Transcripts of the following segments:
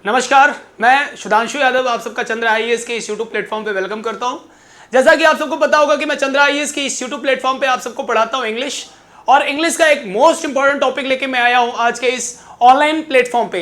नमस्कार, मैं सुधांशु यादव आप सबका चंद्र आईएएस के इस यूट्यूब प्लेटफॉर्म पे वेलकम करता हूं। जैसा कि आप सबको पता होगा कि मैं चंद्र आईएएस के इस यूट्यूब प्लेटफॉर्म पे आप सबको पढ़ाता हूं इंग्लिश, और इंग्लिश का एक मोस्ट इंपॉर्टेंट टॉपिक लेके मैं आया हूं आज के इस ऑनलाइन प्लेटफॉर्म पे।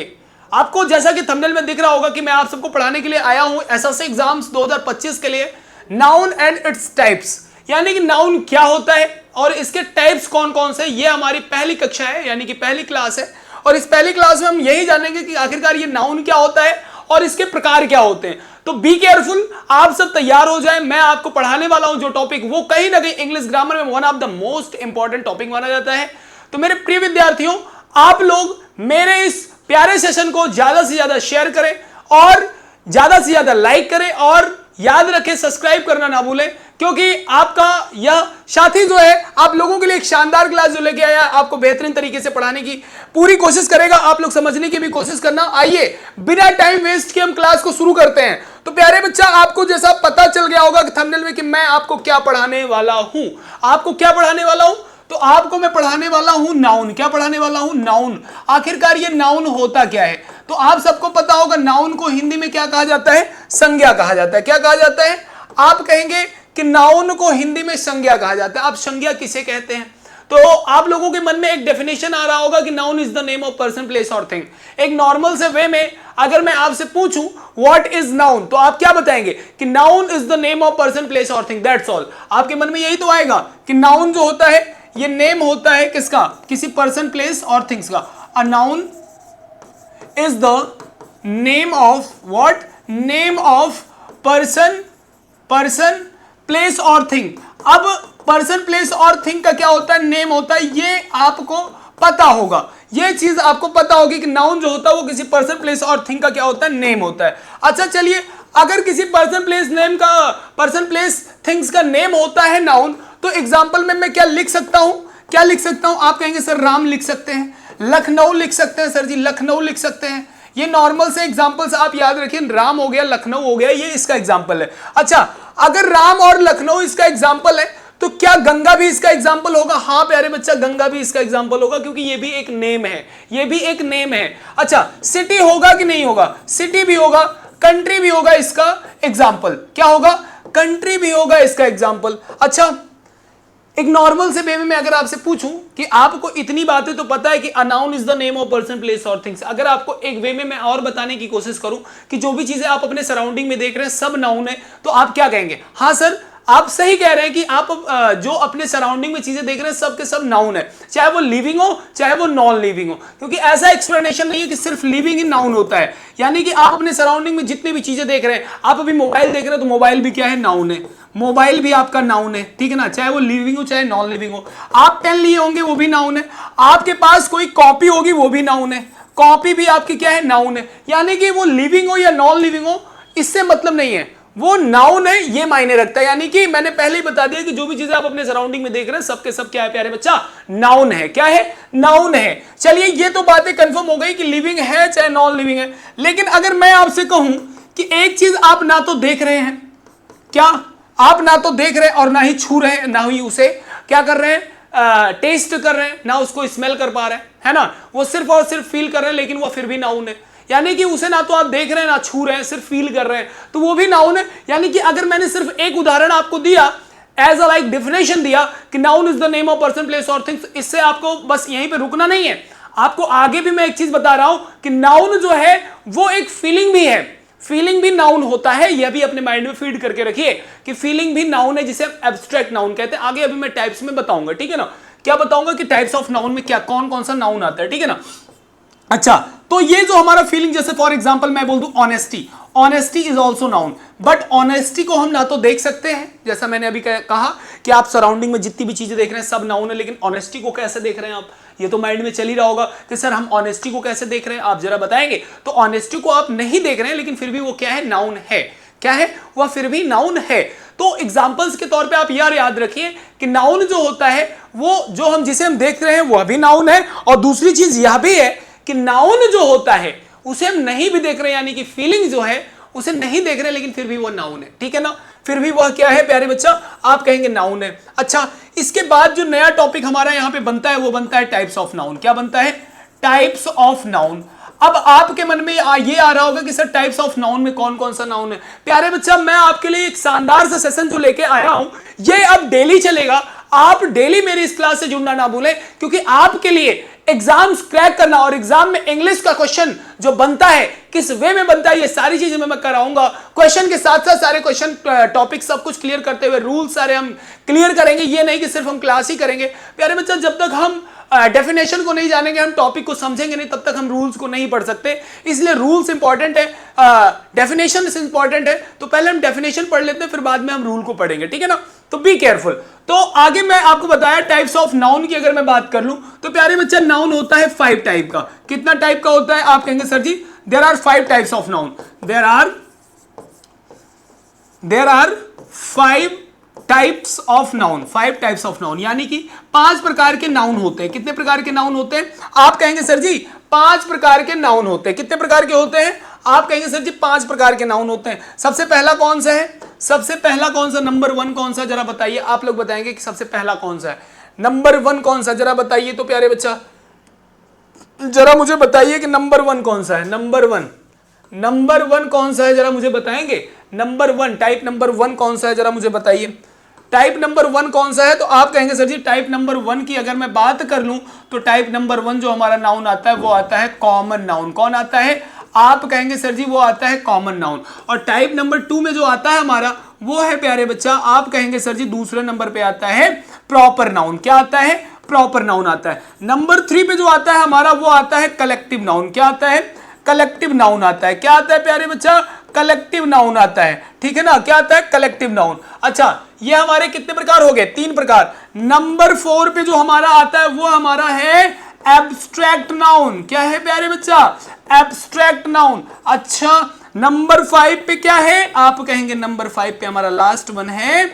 आपको जैसा कि थंबनेल में दिख रहा होगा कि मैं आप सबको पढ़ाने के लिए आया हूं एसएससी एग्जाम्स 2025 के लिए नाउन एंड इट्स टाइप्स, यानी कि नाउन क्या होता है और इसके टाइप्स कौन कौन से। ये हमारी पहली कक्षा है, यानी कि पहली क्लास है, और इस पहली क्लास में हम यही जानेंगे कि आखिरकार ये नाउन क्या होता है और इसके प्रकार क्या होते हैं। तो बी केयरफुल, आप सब तैयार हो जाएं। मैं आपको पढ़ाने वाला हूं जो टॉपिक, वो कहीं ना कहीं इंग्लिश ग्रामर में one of the most important topic माना जाता है। तो मेरे प्रिय विद्यार्थियों, आप लोग मेरे इस प्यारे सेशन को ज्यादा से ज्यादा शेयर करें और ज्यादा से ज्यादा लाइक करें, और याद रखें सब्सक्राइब करना ना भूलें, क्योंकि आपका यह साथी जो है आप लोगों के लिए एक शानदार क्लास जो लेके आया, आपको बेहतरीन तरीके से पढ़ाने की पूरी कोशिश करेगा, आप लोग समझने की भी कोशिश करना। आइए बिना टाइम वेस्ट के हम क्लास को शुरू करते हैं। तो प्यारे बच्चा, आपको जैसा पता चल गया होगा कि थंबनेल में कि मैं आपको क्या पढ़ाने वाला हूं। आपको क्या पढ़ाने वाला हूं? तो आपको मैं पढ़ाने वाला हूं नाउन। क्या पढ़ाने वाला हूं? नाउन। आखिरकार ये नाउन होता क्या है? तो आप सबको पता होगा नाउन को हिंदी में क्या कहा जाता है? संज्ञा कहा जाता है। क्या कहा जाता है? आप कहेंगे कि नाउन को हिंदी में संज्ञा कहा जाता है। आप संज्ञा किसे कहते हैं? तो आप लोगों के मन में एक डेफिनेशन आ रहा होगा कि noun is the name of person, place और थिंग। एक नॉर्मल से वे में अगर मैं आपसे पूछूं व्हाट इज नाउन, तो आप क्या बताएंगे कि noun is the name of person, place और थिंग, दैट्स ऑल। आपके मन में यही तो आएगा कि नाउन जो होता है ये नेम होता है किसका? किसी पर्सन, प्लेस और थिंग्स का। A noun is the name of what? Name of person, place और thing। अब person, place और thing का क्या होता है? नेम होता है। ये आपको पता होगा, ये चीज आपको पता होगी कि नाउन जो होता है वो किसी पर्सन, प्लेस और थिंग का क्या होता है? नेम होता है। अच्छा चलिए, अगर किसी पर्सन, प्लेस, नेम का, पर्सन, प्लेस, थिंग्स का नेम होता है नाउन, तो एग्जाम्पल में मैं क्या लिख सकता हूं? क्या लिख सकता हूं? आप कहेंगे सर राम लिख सकते हैं, लखनऊ लिख सकते हैं। सर जी लखनऊ लिख सकते हैं। ये नॉर्मल से एग्जांपल्स आप याद रखिए, राम हो गया, लखनऊ हो गया, ये इसका एग्जांपल है। अच्छा, अगर राम और लखनऊ इसका एग्जांपल है, तो क्या गंगा भी इसका एग्जांपल होगा? हाँ प्यारे बच्चा, गंगा भी इसका एग्जांपल होगा, क्योंकि ये भी एक नेम है, ये भी एक नेम है। अच्छा, सिटी होगा कि नहीं होगा? सिटी भी होगा, कंट्री भी होगा इसका एग्जाम्पल। क्या होगा? कंट्री भी होगा इसका एग्जाम्पल। अच्छा, एक नॉर्मल से वे में अगर आपसे पूछूं कि आपको इतनी बातें तो पता है कि a noun is the name of person, place और थिंग्स, अगर आपको एक वे में मैं और बताने की कोशिश करूं कि जो भी चीजें आप अपने सराउंडिंग में देख रहे हैं सब नाउन है, तो आप क्या कहेंगे? हाँ सर, आप सही कह रहे हैं कि आप जो अपने सराउंडिंग में चीजें देख रहे हैं सब के सब नाउन है, चाहे वो लिविंग हो चाहे वो नॉन लिविंग हो, क्योंकि ऐसा एक्सप्लेनेशन नहीं है कि सिर्फ लिविंग ही नाउन होता है। यानी कि आप अपने सराउंडिंग में जितनी भी चीजें देख रहे हैं, आप अभी मोबाइल देख रहे हैं तो मोबाइल भी क्या है? नाउन है। मोबाइल भी आपका नाउन है, ठीक है ना, चाहे वो लिविंग हो चाहे नॉन लिविंग हो। आप पेन लिए होंगे वो भी नाउन है। आपके पास कोई कॉपी होगी वो भी नाउन है, कॉपी भी आपकी क्या है? नाउन है। यानी कि वो लिविंग हो या नॉन लिविंग हो, इससे मतलब नहीं है, वो नाउन है, ये मायने रखता है। यानी कि मैंने पहले ही बता दिया कि जो भी चीजें आप अपने सराउंडिंग में देख रहे हैं सबके सब क्या है प्यारे बच्चा? नाउन है। क्या है? नाउन है। चलिए, ये तो बातें कंफर्म हो गई कि लिविंग है चाहे नॉन लिविंग है। लेकिन अगर मैं आपसे कहूं कि एक चीज आप ना तो देख रहे हैं, क्या आप ना तो देख रहे हैं और ना ही छू रहे हैं, ना ही उसे क्या कर रहे हैं? टेस्ट कर रहे हैं, ना उसको स्मेल कर पा रहे हैं, है ना, वो सिर्फ और सिर्फ फील कर रहे हैं, लेकिन वो फिर भी नाउन है। यानी कि उसे ना तो आप देख रहे हैं ना छू रहे हैं, सिर्फ फील कर रहे हैं, तो वो भी नाउन है। यानी कि अगर मैंने सिर्फ एक उदाहरण आपको दिया, एज अ लाइक डेफिनेशन दिया कि noun is the name of person, place और थिंग्स, इससे आपको बस यहीं पे रुकना नहीं है। आपको आगे भी मैं एक चीज बता रहा हूं कि नाउन जो है वो एक फीलिंग भी है, फीलिंग भी नाउन होता है। यह भी अपने माइंड में फीड करके रखिए कि फीलिंग भी नाउन है, जिसे हम एब्स्ट्रैक्ट नाउन कहते हैं। आगे अभी मैं टाइप्स में बताऊंगा, ठीक है ना, क्या बताऊंगा कि टाइप्स ऑफ नाउन में क्या कौन कौन सा नाउन आता है, ठीक है ना। अच्छा, तो ये जो हमारा फीलिंग, जैसे फॉर एग्जांपल मैं बोल दूं honesty, honesty is also noun, but honesty को हम ना तो देख सकते हैं, जैसा मैंने अभी कहा कि आप सराउंडिंग में जितनी भी चीजें देख रहे हैं सब नाउन है, लेकिन ऑनेस्टी को कैसे देख रहे हैं आप? ये तो माइंड में चल ही रहा होगा कि सर हम ऑनेस्टी को कैसे देख रहे हैं, आप जरा बताएंगे। तो ऑनेस्टी को आप नहीं देख रहे हैं, लेकिन फिर भी वो क्या है? नाउन है। क्या है? वह फिर भी नाउन है। तो एग्जाम्पल्स के तौर पे आप याद रखिए कि नाउन जो होता है वो जो हम जिसे हम देख रहे हैं वह भी नाउन है, और दूसरी चीज यह भी है कि नाउन जो होता है उसे हम नहीं भी देख रहे हैं, यानी कि फीलिंग जो है उसे नहीं देख रहे, लेकिन फिर भी वो नाउन है, ठीक है ना, फिर भी वह क्या है प्यारे बच्चा? आप कहेंगे नाउन है। अच्छा, इसके बाद जो नया टॉपिक हमारा यहां पे बनता है वो बनता है टाइप्स ऑफ नाउन। क्या बनता है? Types of noun. अब आपके मन में ये आ रहा होगा कि सर टाइप्स ऑफ नाउन में कौन कौन सा नाउन है। प्यारे बच्चा, मैं आपके लिए एक शानदार सा सेशन जो लेके आया हूं, ये अब डेली चलेगा। आप डेली मेरी इस क्लास से जुड़ना ना भूलें, क्योंकि आपके लिए एग्जाम्स क्रैक करना और एग्जाम में इंग्लिश का क्वेश्चन जो बनता है किस वे में बनता है, ये सारी चीजें मैं कराऊंगा। क्वेश्चन के साथ साथ सारे क्वेश्चन टॉपिक सब कुछ क्लियर करते हुए रूल सारे हम क्लियर करेंगे। ये नहीं कि सिर्फ हम क्लास ही करेंगे। प्यारे बच्चा, जब तक हम डेफिनेशन को नहीं जानेंगे, हम टॉपिक को समझेंगे नहीं, तब तक हम रूल्स को नहीं पढ़ सकते। इसलिए रूल्स इंपॉर्टेंट है, डेफिनेशन इंपॉर्टेंट है। तो पहले हम डेफिनेशन पढ़ लेते हैं, फिर बाद में हम रूल को पढ़ेंगे, ठीक है ना। तो बी केयरफुल। तो आगे मैं आपको बताया टाइप्स ऑफ नाउन की अगर मैं बात कर लूं, तो प्यारे बच्चा नाउन होता है 5 टाइप का। कितना टाइप का होता है? आप कहेंगे sir ji there are 5 types of noun. There are 5 types of noun. 5 types of noun यानी कि 5 प्रकार के नाउन होते हैं। कितने प्रकार के नाउन होते हैं? आप कहेंगे सर जी 5 प्रकार के नाउन होते हैं। कितने प्रकार के होते हैं? आप कहेंगे सर जी 5 प्रकार के नाउन होते हैं। सबसे पहला कौन सा है? सबसे पहला कौन सा? नंबर 1 कौन सा? जरा बताइए। आप लोग बताएंगे कि सबसे पहला कौन सा है। नंबर 1 कौन सा? जरा बताइए तो प्यारे बच्चा, जरा मुझे बताइए कि नंबर 1 कौन सा है। नंबर 1 कौन सा है? जरा मुझे बताएंगे। नंबर 1, टाइप नंबर 1 कौन सा है? जरा मुझे बताइए। टाइप नंबर 1 कौन सा है? तो आप कहेंगे सर जी टाइप नंबर 1 की अगर मैं बात कर लूं, तो टाइप नंबर 1 जो हमारा नाउन आता है वो आता है कॉमन नाउन। कौन आता है? आप कहेंगे सर जी वो आता है कॉमन नाउन। और टाइप नंबर 2 में जो आता है हमारा, वो है प्यारे बच्चा, आप कहेंगे सर जी दूसरे नंबर पे आता है प्रॉपर नाउन। क्या आता है? प्रॉपर नाउन आता है। नंबर 3 पे जो आता है हमारा, वो आता है कलेक्टिव नाउन। क्या आता है? कलेक्टिव नाउन आता है। क्या आता है प्यारे बच्चा? कलेक्टिव नाउन आता है, ठीक है ना। क्या आता है? Collective noun. अच्छा, ये हमारे कितने प्रकार हो गए? 3 प्रकार। नंबर 4 पे जो हमारा आता है वो हमारा है एब्स्ट्रैक्ट नाउन। क्या है प्यारे बच्चा? Abstract noun. अच्छा, नंबर 5 पे क्या है? आप कहेंगे नंबर 5 पे हमारा लास्ट वन है,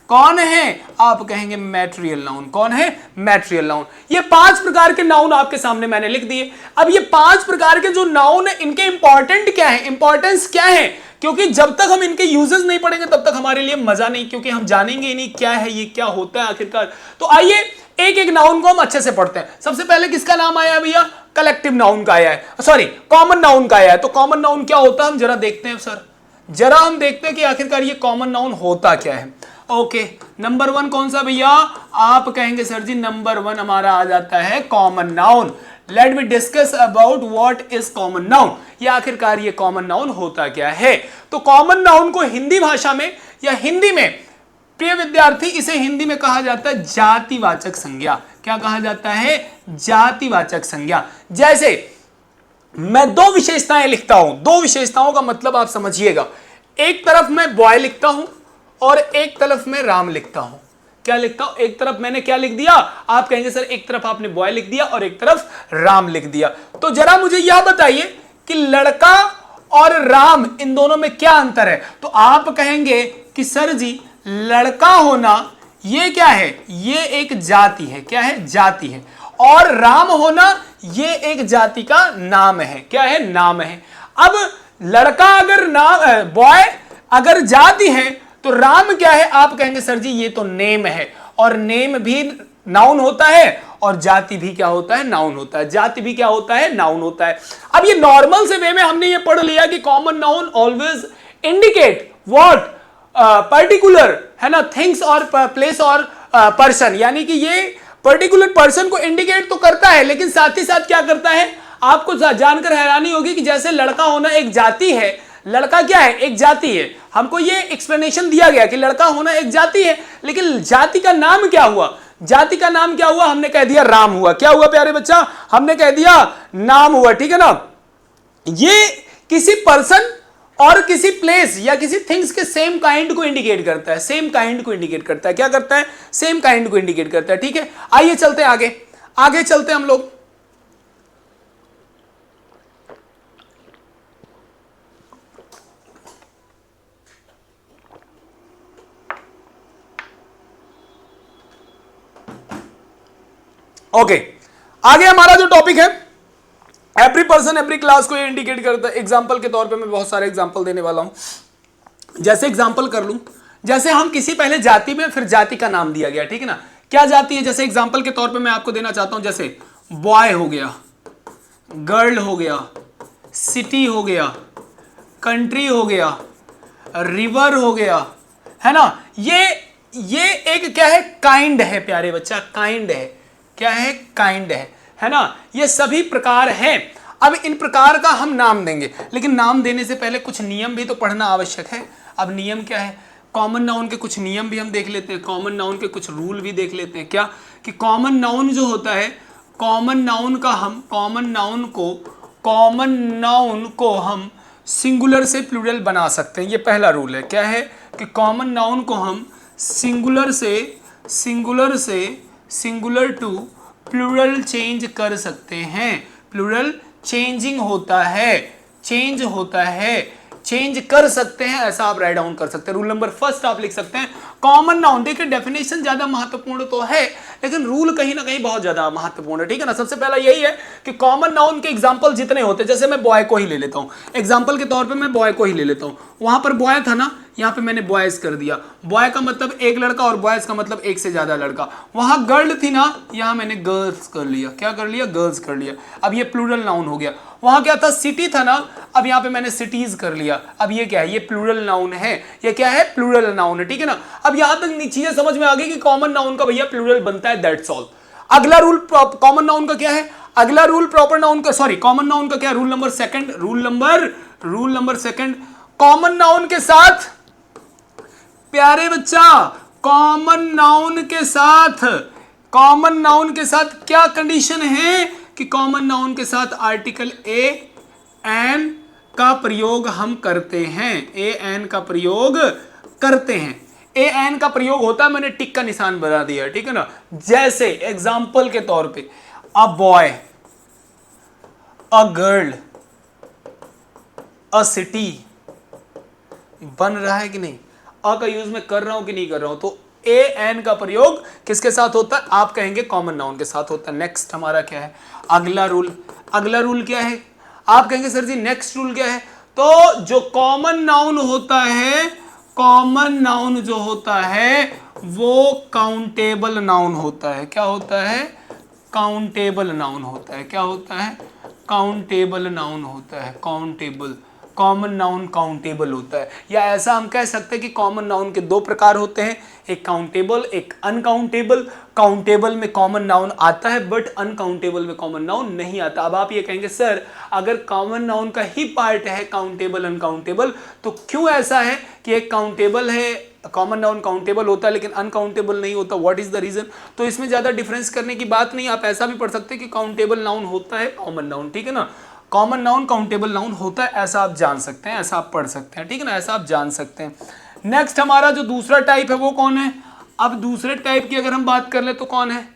कौन है? आप कहेंगे मैटेरियल नाउन। कौन है? Material noun. ये 5 प्रकार के नाउन आपके सामने मैंने लिख दिए। अब ये 5 प्रकार के जो नाउन है, इनके इंपॉर्टेंट क्या है, इंपॉर्टेंस क्या है? क्योंकि जब तक हम इनके यूजेस नहीं पढ़ेंगे तब तक हमारे लिए मजा नहीं, क्योंकि हम जानेंगे ही नहीं क्या है ये, क्या होता है आखिरकार। तो आइए एक एक नाउन को हम अच्छे से पढ़ते हैं। सबसे पहले किसका नाम आया है भैया? कलेक्टिव नाउन का आया है, सॉरी कॉमन नाउन का आया है। तो कॉमन नाउन क्या होता है हम जरा देखते हैं सर। जरा हम देखते हैं कि आखिरकार ये कॉमन नाउन होता क्या है। ओके, नंबर 1 कौन सा भैया? आप कहेंगे सर जी नंबर 1 हमारा आ जाता है common noun. Let me discuss about what is common noun. ये आखिरकार ये कॉमन नाउन होता क्या है। तो कॉमन नाउन को हिंदी भाषा में या हिंदी में, प्रिय विद्यार्थी, इसे हिंदी में कहा जाता है जातिवाचक संज्ञा। क्या कहा जाता है? जातिवाचक संज्ञा। जैसे मैं 2 विशेषताएं लिखता हूं, 2 विशेषताओं का मतलब आप समझिएगा। एक तरफ मैं बॉय लिखता हूं और एक तरफ मैं राम लिखता हूं। क्या लिखता हूं? एक तरफ मैंने क्या लिख दिया? आप कहेंगे सर एक तरफ आपने बॉय लिख दिया और एक तरफ राम लिख दिया। तो जरा मुझे यह बताइए कि लड़का और राम, इन दोनों में क्या अंतर है? तो आप कहेंगे कि सर जी लड़का होना ये क्या है? ये एक जाति है। क्या है? जाति है। और राम होना ये एक जाति का नाम है। क्या है? नाम है। अब लड़का अगर नाम, बॉय अगर जाति है, तो राम क्या है? आप कहेंगे सर जी ये तो नेम है। और नेम भी नाउन होता है और जाति भी क्या होता है? नाउन होता है। जाति भी क्या होता है? नाउन होता है। अब ये नॉर्मल से वे में हमने ये पढ़ लिया कि common noun always indicate what, particular, है ना, थिंग्स और प्लेस और पर्सन। यानी कि ये पर्टिकुलर पर्सन को इंडिकेट तो करता है, लेकिन साथ ही साथ क्या करता है? आपको जानकर हैरानी होगी कि जैसे लड़का होना एक जाति है, लड़का क्या है? एक जाति है। हमको ये एक्सप्लेनेशन दिया गया कि लड़का होना एक जाति है, लेकिन जाति का नाम क्या हुआ? जाति का नाम क्या हुआ? हमने कह दिया राम हुआ। क्या हुआ प्यारे बच्चा? हमने कह दिया नाम हुआ, ठीक है ना। ये किसी पर्सन और किसी प्लेस या किसी थिंग्स के सेम काइंड को इंडिकेट करता है। सेम काइंड को इंडिकेट करता है। क्या करता है? सेम काइंड को इंडिकेट करता है, ठीक है। आइए चलते हैं आगे, आगे चलते हैं हम लोग। ओके, आगे हमारा जो टॉपिक है, एवरी पर्सन एवरी क्लास को ये इंडिकेट करता है। एग्जांपल के तौर पे मैं बहुत सारे एग्जांपल देने वाला हूं। जैसे एग्जांपल कर लूं, जैसे हम किसी पहले जाति में, फिर जाति का नाम दिया गया, ठीक है ना। क्या जाति है? जैसे एग्जांपल के तौर पे मैं आपको देना चाहता हूं, जैसे बॉय हो गया, गर्ल हो गया, सिटी हो गया, कंट्री हो गया, रिवर हो गया, है ना। ये एक क्या है, काइंड है प्यारे बच्चा, काइंड है, क्या है, काइंड है ना। ये सभी प्रकार हैं। अब इन प्रकार का हम नाम देंगे, लेकिन नाम देने से पहले कुछ नियम भी तो पढ़ना आवश्यक है। अब नियम क्या है, कॉमन नाउन के कुछ नियम भी हम देख लेते हैं, कॉमन नाउन के कुछ रूल भी देख लेते हैं। क्या कि कॉमन नाउन जो होता है, कॉमन नाउन को हम सिंगुलर से प्लूरल बना सकते हैं। ये पहला रूल है। क्या है कि कॉमन नाउन को हम सिंगुलर टू प्लूरल चेंज कर सकते हैं। प्लूरल चेंजिंग होता है, चेंज कर सकते हैं, ऐसा आप राइट डाउन कर सकते हैं। रूल नंबर फर्स्ट आप लिख सकते हैं, कॉमन नाउन। देखिए डेफिनेशन ज्यादा महत्वपूर्ण तो है, लेकिन रूल कहीं ना कहीं बहुत ज्यादा महत्वपूर्ण है, ठीक है ना। सबसे पहला यही है कि कॉमन नाउन के एग्जांपल जितने होते हैं, जैसे मैं बॉय को ही ले लेता हूं, एग्जांपल के तौर पे मैं बॉय को ही ले लेता हूं। वहां पर बॉय था ना, यहाँ पे मैंने बॉयज कर दिया। बॉय का मतलब एक लड़का और बॉयज का मतलब एक से ज्यादा लड़का। वहां गर्ल थी ना, यहाँ मैंने गर्ल्स कर लिया। क्या कर लिया, गर्ल्स कर लिया। अब ये प्लूरल नाउन हो गया। वहां क्या था, सिटी था ना, अब यहाँ पे मैंने सिटीज कर लिया। अब ये क्या है, ये प्लूरल नाउन है। ये क्या है, प्लूरल नाउन है, ठीक है ना। अब यहां तक चीजें समझ में आ गई कि कॉमन नाउन का भैया प्लूरल बनता है, दैट्स ऑल। अगला रूल कॉमन नाउन का क्या है, अगला रूल प्रॉपर नाउन का, सॉरी कॉमन नाउन का क्या, rule number second, rule number second, common noun के साथ प्यारे बच्चा, कॉमन नाउन के साथ क्या कंडीशन है कि कॉमन नाउन के साथ आर्टिकल ए एन का प्रयोग हम करते हैं। ए एन का प्रयोग करते हैं। ए एन का प्रयोग होता है, मैंने टिक का निशान बना दिया, ठीक है ना। जैसे एग्जांपल के तौर पे a boy, a girl, a city बन रहा है कि नहीं, अ का यूज मैं कर रहा हूं कि नहीं कर रहा हूं। तो ए एन का प्रयोग किसके साथ होता है, आप कहेंगे कॉमन नाउन के साथ होता है। नेक्स्ट हमारा क्या है, अगला रूल क्या है, आप कहेंगे सर जी नेक्स्ट रूल क्या है। तो जो कॉमन नाउन होता है, कॉमन नाउन जो होता है वो काउंटेबल नाउन होता है। क्या होता है, काउंटेबल नाउन होता है। क्या होता है, काउंटेबल नाउन होता है। काउंटेबल, कॉमन नाउन काउंटेबल होता है। या ऐसा हम कह सकते हैं कि कॉमन नाउन के दो प्रकार होते हैं, एक काउंटेबल, एक अनकाउंटेबल। काउंटेबल में कॉमन नाउन आता है, बट अनकाउंटेबल में कॉमन नाउन नहीं आता। अब आप ये कहेंगे सर अगर कॉमन नाउन का ही पार्ट है काउंटेबल अनकाउंटेबल, तो क्यों ऐसा है कि एक काउंटेबल है, कॉमन नाउन काउंटेबल होता है लेकिन अनकाउंटेबल नहीं होता, व्हाट इज द रीजन। तो इसमें ज्यादा डिफरेंस करने की बात नहीं, आप ऐसा भी पढ़ सकते हैं कि काउंटेबल नाउन होता है कॉमन नाउन, ठीक है ना। कॉमन नाउन काउंटेबल नाउन होता है, ऐसा आप जान सकते हैं, ऐसा आप पढ़ सकते हैं, ठीक है ना, ऐसा आप जान सकते हैं। नेक्स्ट हमारा जो दूसरा टाइप है वो कौन है। अब दूसरे टाइप की अगर हम बात कर ले तो कौन है,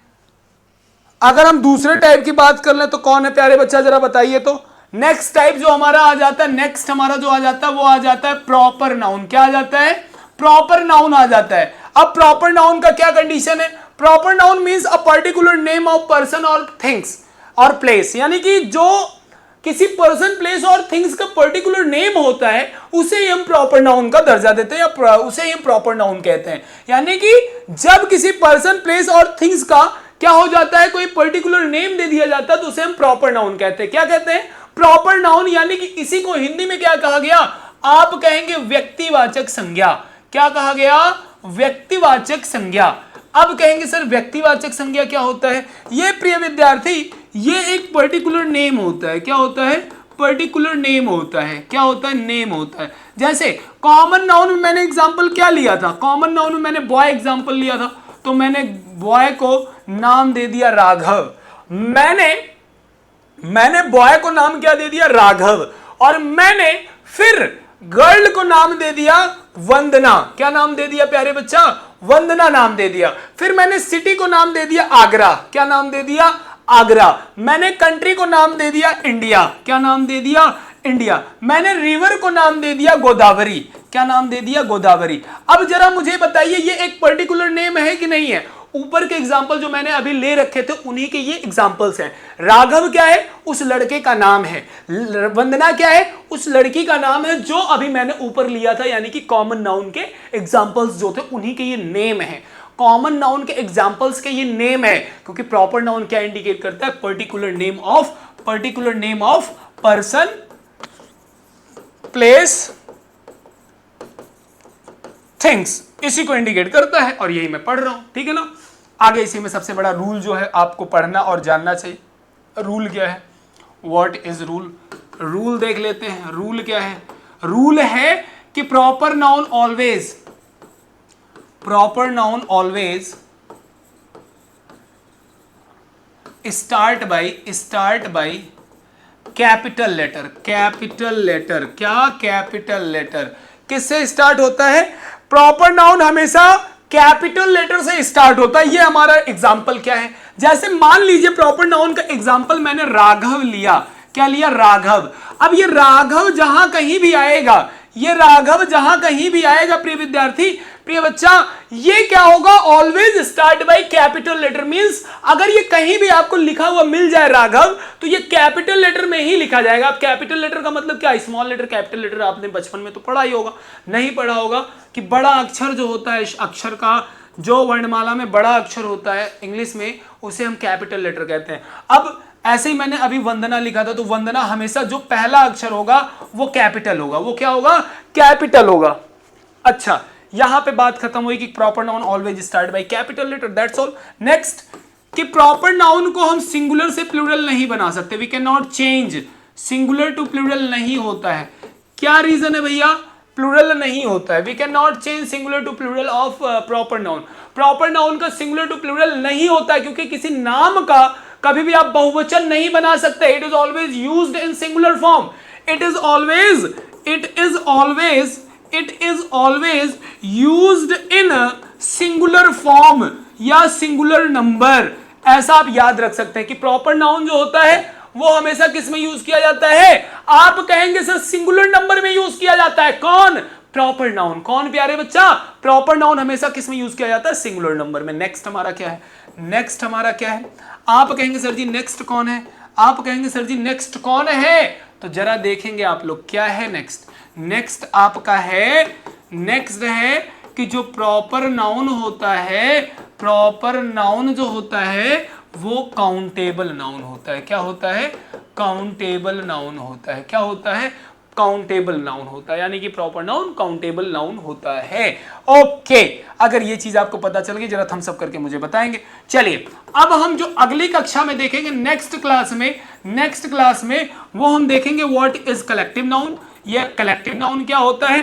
अगर हम दूसरे टाइप की बात कर ले तो कौन है प्यारे बच्चा, जरा बताइए। तो नेक्स्ट टाइप जो हमारा आ जाता है, नेक्स्ट हमारा जो आ जाता है वो आ जाता है प्रॉपर नाउन। क्या आ जाता है, प्रॉपर नाउन आ जाता है। अब प्रॉपर नाउन का क्या कंडीशन है, proper noun means a particular name of person और थिंग्स और प्लेस, यानी कि जो किसी पर्सन प्लेस और थिंग्स का पर्टिकुलर नेम होता है उसे ही हम प्रॉपर नाउन का दर्जा देते हैं या उसे ही हम प्रॉपर नाउन कहते हैं। यानी कि जब किसी पर्सन प्लेस और थिंग्स का क्या हो जाता है, कोई पर्टिकुलर नेम दे दिया जाता है तो उसे हम प्रॉपर नाउन कहते हैं। क्या कहते हैं, प्रॉपर नाउन। यानी कि इसी को हिंदी में क्या कहा गया, आप कहेंगे व्यक्तिवाचक संज्ञा। क्या कहा गया, व्यक्तिवाचक संज्ञा। अब कहेंगे सर व्यक्तिवाचक संज्ञा क्या होता है, ये प्रिय विद्यार्थी ये एक पर्टिकुलर नेम होता है। क्या होता है, पर्टिकुलर नेम होता है। क्या होता है, नेम होता है। जैसे कॉमन नाउन में मैंने एग्जांपल क्या लिया था, कॉमन नाउन में मैंने बॉय एग्जांपल लिया था, तो मैंने बॉय को नाम दे दिया राघव। मैंने बॉय को नाम क्या दे दिया, राघव। और मैंने फिर गर्ल को नाम दे दिया वंदना। क्या नाम दे दिया प्यारे बच्चा, वंदना नाम दे दिया। फिर मैंने सिटी को नाम दे दिया आगरा। क्या नाम दे दिया, आगरा। मैंने कंट्री को नाम दे दिया इंडिया। क्या नाम दे दिया, इंडिया। मैंने रिवर को नाम दे दिया गोदावरी। क्या नाम दे दिया, गोदावरी। अब जरा मुझे बताइए ये एक पर्टिकुलर नेम है कि नहीं है। ऊपर के एग्जाम्पल जो मैंने अभी ले रखे थे उन्हीं के ये एग्जाम्पल्स हैं। राघव क्या है, उस लड़के का नाम है। वंदना क्या है, उस लड़की का नाम है जो अभी मैंने ऊपर लिया था, यानी कि कॉमन नाउन के एग्जाम्पल्स जो थे उन्हीं के ये नेम है। कॉमन नाउन के एग्जाम्पल्स के ये नेम है, क्योंकि प्रॉपर नाउन क्या इंडिकेट करता है, particular name of person place things, इसी को इंडिकेट करता है और यही मैं पढ़ रहा हूं, ठीक है ना। आगे इसी में सबसे बड़ा रूल जो है आपको पढ़ना और जानना चाहिए, रूल क्या है, व्हाट इज रूल। रूल देख लेते हैं, रूल क्या है। रूल है कि proper noun always start by capital letter. क्या कैपिटल लेटर किससे स्टार्ट होता है? प्रॉपर नाउन हमेशा कैपिटल लेटर से स्टार्ट होता है। ये हमारा एग्जाम्पल क्या है, जैसे मान लीजिए प्रॉपर नाउन का एग्जाम्पल मैंने राघव लिया। क्या लिया? राघव। अब ये राघव जहां कहीं भी आएगा, प्रिय विद्यार्थी, प्रिय बच्चा, ये क्या होगा? Always start by capital letter. Means अगर ये कहीं भी आपको लिखा हुआ मिल जाए राघव, तो ये कैपिटल लेटर में ही लिखा जाएगा। अब कैपिटल लेटर का मतलब क्या? स्मॉल लेटर, कैपिटल लेटर आपने बचपन में तो पढ़ा ही होगा, नहीं पढ़ा होगा कि बड़ा अक्षर जो होता है, अक्षर का जो वर्णमाला में बड़ा अक्षर होता है इंग्लिश में, उसे हम कैपिटल लेटर कहते हैं। अब ऐसे ही मैंने अभी वंदना लिखा था, तो वंदना हमेशा जो पहला अक्षर होगा वो कैपिटल होगा। वो क्या होगा? कैपिटल होगा। अच्छा, यहां पे बात खत्म हुई कि proper noun always start by capital letter, that's all. Next, कि प्रॉपर नाउन को हम सिंगुलर से प्लूरल नहीं बना सकते, we can not change. Singular to plural नहीं होता है। क्या रीजन है भैया? प्लूरल नहीं होता है। We can not change singular to plural of proper noun. Proper noun का सिंगुलर टू प्लूरल नहीं होता है, क्योंकि किसी नाम का कभी भी आप बहुवचन नहीं बना सकते। It is always used in singular form. It is always used in singular form या सिंगुलर नंबर। ऐसा आप याद रख सकते हैं कि प्रॉपर नाउन जो होता है वो हमेशा किस में यूज किया जाता है? आप कहेंगे सर सिंगुलर नंबर में यूज किया जाता है। कौन? Proper noun. कौन प्यारे बच्चा? प्रॉपर नाउन हमेशा किस में यूज किया जाता है? सिंगुलर नंबर में। नेक्स्ट हमारा क्या है? आप कहेंगे सर जी नेक्स्ट कौन है? तो जरा देखेंगे आप लोग क्या है नेक्स्ट आपका है, नेक्स्ट है कि जो प्रॉपर नाउन जो होता है वो काउंटेबल नाउन होता है। क्या होता है? काउंटेबल नाउन होता है। क्या होता है? काउंटेबल नाउन होता है, यानी कि प्रॉपर नाउन काउंटेबल नाउन होता है। ओके, अगर ये चीज आपको पता चल गई, जरा थम्स अप करके मुझे बताएंगे। चलिए, अब हम जो अगली कक्षा में देखेंगे नेक्स्ट क्लास में वो हम देखेंगे व्हाट इज कलेक्टिव नाउन। ये कलेक्टिव नाउन क्या होता है,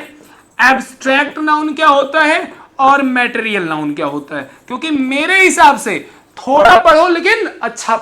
एब्स्ट्रैक्ट नाउन क्या होता है, और मैटेरियल नाउन क्या होता है। क्योंकि मेरे हिसाब से थोड़ा पढ़ो लेकिन अच्छा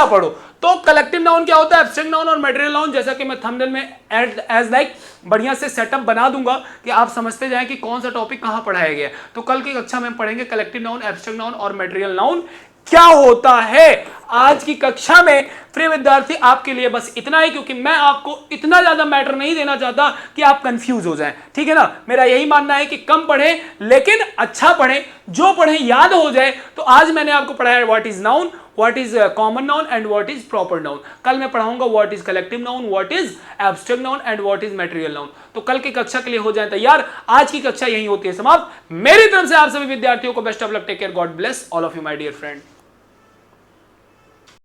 पढ़ो। तो कलेक्टिव नाउन क्या होता है, एब्स्ट्रैक्ट नाउन और मैटेरियल नाउन, जैसा कि मैं थंबनेल में एज लाइक बढ़िया से सेटअप बना दूंगा कि आप समझते जाएं कि कौन सा टॉपिक कहां पढ़ाया गया। तो कल की कक्षा में पढ़ेंगे कलेक्टिव नाउन, एब्स्ट्रैक्ट नाउन और मैटेरियल नाउन क्या होता है। आज की कक्षा में प्रिय विद्यार्थी आपके लिए बस इतना ही, क्योंकि मैं आपको इतना ज्यादा मैटर नहीं देना चाहता कि आप कंफ्यूज हो जाएं, ठीक है ना। मेरा यही मानना है कि कम पढ़ें लेकिन अच्छा पढ़ें, जो पढ़ें याद हो जाए। तो आज मैंने आपको पढ़ाया what is noun, what is common noun and what is proper noun. कल मैं पढ़ाऊंगा what is collective noun, what is abstract noun and what is material noun. तो कल की कक्षा के लिए हो जाए तैयार। आज की कक्षा यही होती है समाप्त। मेरी तरफ से आप सभी विद्यार्थियों को best of luck, take care, God bless all of you my dear friend.